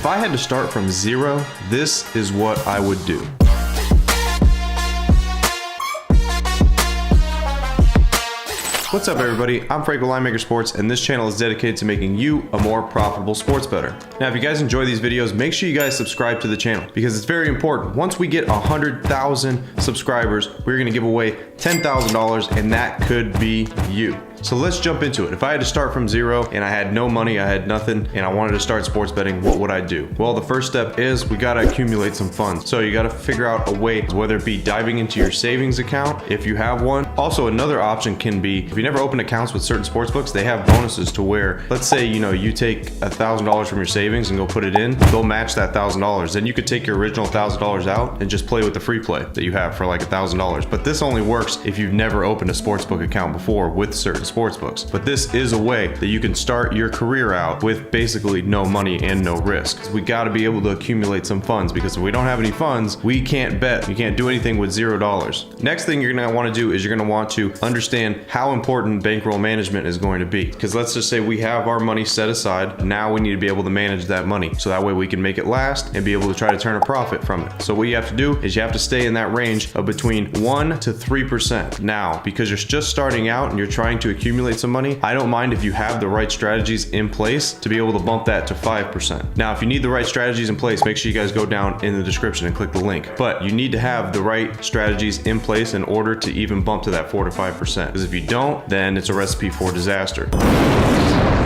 If I had to start from zero, this is what I would do. What's up everybody, I'm Frank with Linemaker Sports, and this channel is dedicated to making you a more profitable sports bettor. Now if you guys enjoy these videos, make sure you guys subscribe to the channel because it's very important. Once we get 100,000 subscribers, we're gonna give away $10,000 and that could be you. So let's jump into it. If I had to start from zero and I had no money, I had nothing, and I wanted to start sports betting, what would I do? Well, the first step is we gotta accumulate some funds. So you gotta figure out a way, whether it be diving into your savings account, if you have one. Also, another option can be, if you never opened accounts with certain sports books, they have bonuses to where, let's say, you take $1,000 from your savings and go put it in, they'll match that $1,000. Then you could take your original $1,000 out and just play with the free play that you have for like $1,000. But this only works if you've never opened a sportsbook account before with certain sports books. But this is a way that you can start your career out with basically no money and no risk. We got to be able to accumulate some funds, because if we don't have any funds, we can't bet. You can't do anything with $0. Next thing you're going to want to do is you're going to want to understand how important bankroll management is going to be. Because let's just say we have our money set aside. Now we need to be able to manage that money, so that way we can make it last and be able to try to turn a profit from it. So what you have to do is you have to stay in that range of between 1 to 3%. Now, because you're just starting out and you're trying to accumulate some money, I don't mind if you have the right strategies in place to be able to bump that to 5%. Now, if you need the right strategies in place, make sure you guys go down in the description and click the link. But you need to have the right strategies in place in order to even bump to that 4 to 5%. Because if you don't, then it's a recipe for disaster.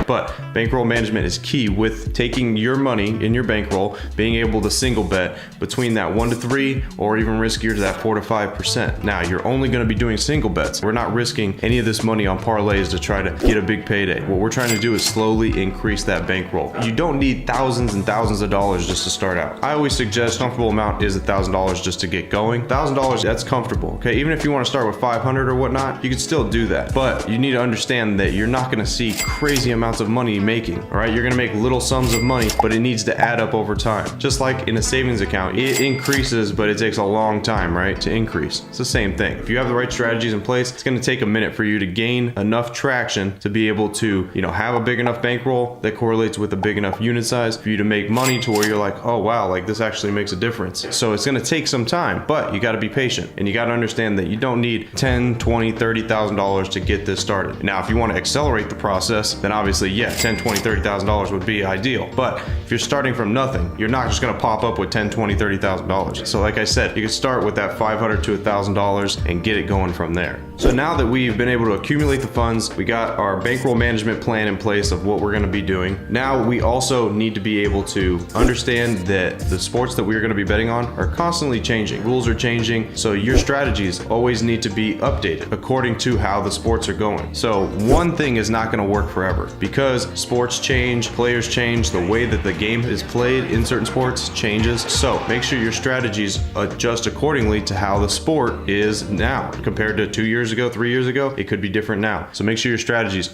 But bankroll management is key with taking your money in your bankroll, being able to single bet between that 1 to 3 or even riskier to that 4 to 5%. Now, you're only going to be doing single bets. We're not risking any of this money on parlays to try to get a big payday. What we're trying to do is slowly increase that bankroll. You don't need thousands and thousands of dollars just to start out. I always suggest comfortable amount is $1,000 just to get going. $1,000, that's comfortable. Okay, even if you want to start with 500 or whatnot, you can still do that. But you need to understand that you're not going to see crazy amounts of money making. All right, you're gonna make little sums of money, but it needs to add up over time. Just like in a savings account, it increases, but it takes a long time, right, to increase. It's the same thing. If you have the right strategies in place, it's gonna take a minute for you to gain enough traction to be able to, have a big enough bankroll that correlates with a big enough unit size for you to make money to where you're like, oh wow, like this actually makes a difference. So it's gonna take some time, but you gotta be patient, and you gotta understand that you don't need $10, $20, $30,000 to get this started. Now, if you want to accelerate the process, then obviously, yeah, $10, $20, $30,000 would be ideal. But if you're starting from nothing, you're not just going to pop up with $10, $20, $30,000. So like I said, you can start with that $500 to $1,000 and get it going from there. So now that we've been able to accumulate the funds, we got our bankroll management plan in place of what we're going to be doing. Now we also need to be able to understand that the sports that we're going to be betting on are constantly changing. Rules are changing, so your strategies always need to be updated according to how the sports are going. So one thing is not going to work forever, because sports change, players change, the way that the game is played in certain sports changes. So make sure your strategies adjust accordingly to how the sport is now. Compared to 2 years ago, 3 years ago, it could be different now. So make sure your strategies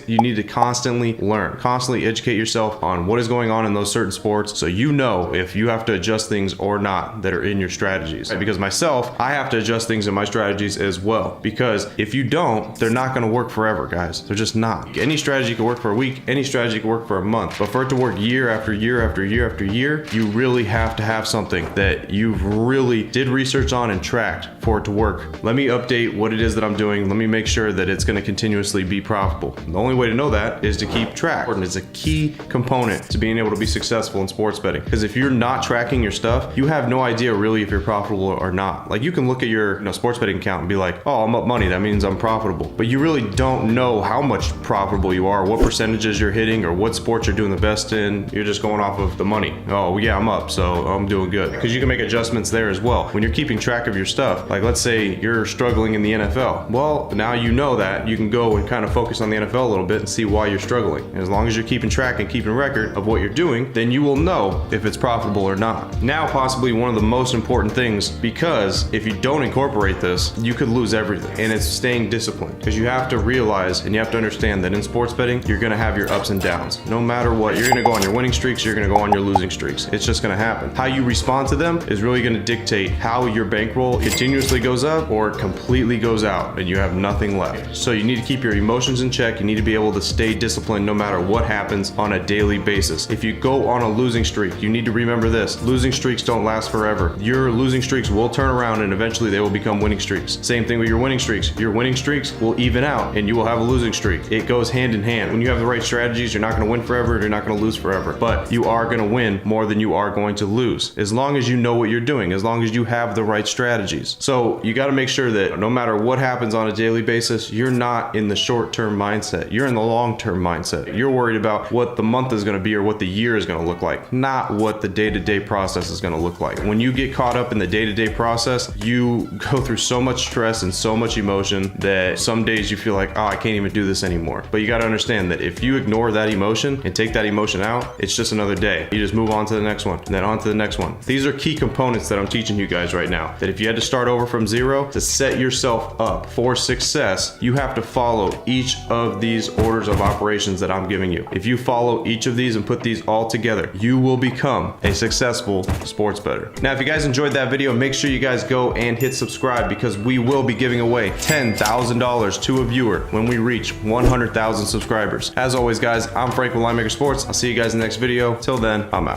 you need to constantly learn, constantly educate yourself on what is going on in those certain sports, so you know if you have to adjust things or not that are in your strategies. Right? Because myself, I have to adjust things in my strategies as well, because if you don't, they're not going to work forever, guys. They're just not. Any strategy can work for a week, any strategy can work for a month, but for it to work year after year after year after year, you really have to have something that you've really did research on and tracked for it to work. Let me update what it is that I'm doing. Let me make sure that it's going to continuously be profitable. The only way to know that is to keep track. And it's a key component to being able to be successful in sports betting, because if you're not tracking your stuff, you have no idea really if you're profitable or not. Like, you can look at your sports betting account and be like, oh, I'm up money, that means I'm profitable, but you really don't know how much profitable you are, what percentages you're hitting, or what sports you're doing the best in. You're just going off of the money. Oh yeah, I'm up, so I'm doing good. Because you can make adjustments there as well. When you're keeping track of your stuff, like let's say you're struggling in the NFL. Well, now you know that. You can go and kind of focus on the NFL a little bit and see why you're struggling. And as long as you're keeping track and keeping record of what you're doing, then you will know if it's profitable or not. Now, possibly one of the most important things, because if you don't incorporate this, you could lose everything. And it's staying disciplined. Because you have to realize and you have to understand that in sports betting, you're going to have your ups and downs. No matter what, you're going to go on your winning streaks, you're going to go on your losing streaks. It's just going to happen. How you respond to them is really going to dictate how your bankroll continuously continuously goes up or it completely goes out and you have nothing left. So you need to keep your emotions in check. You need to be able to stay disciplined no matter what happens on a daily basis. If you go on a losing streak, you need to remember this: losing streaks don't last forever. Your losing streaks will turn around and eventually they will become winning streaks. Same thing with your winning streaks. Your winning streaks will even out and you will have a losing streak. It goes hand in hand. When you have the right strategies, you're not going to win forever, you're not going to lose forever, but you are going to win more than you are going to lose, as long as you know what you're doing, as long as you have the right strategies. So you got to make sure that no matter what happens on a daily basis, you're not in the short-term mindset. You're in the long-term mindset. You're worried about what the month is going to be or what the year is going to look like, not what the day-to-day process is going to look like. When you get caught up in the day-to-day process, you go through so much stress and so much emotion that some days you feel like, oh, I can't even do this anymore. But you got to understand that if you ignore that emotion and take that emotion out, it's just another day. You just move on to the next one and then on to the next one. These are key components that I'm teaching you guys right now, that if you had to start over from zero to set yourself up for success, you have to follow each of these orders of operations that I'm giving you. If you follow each of these and put these all together, you will become a successful sports bettor. Now, if you guys enjoyed that video, make sure you guys go and hit subscribe, because we will be giving away $10,000 to a viewer when we reach 100,000 subscribers. As always, guys, I'm Frank with Linemaker Sports. I'll see you guys in the next video. Till then, I'm out.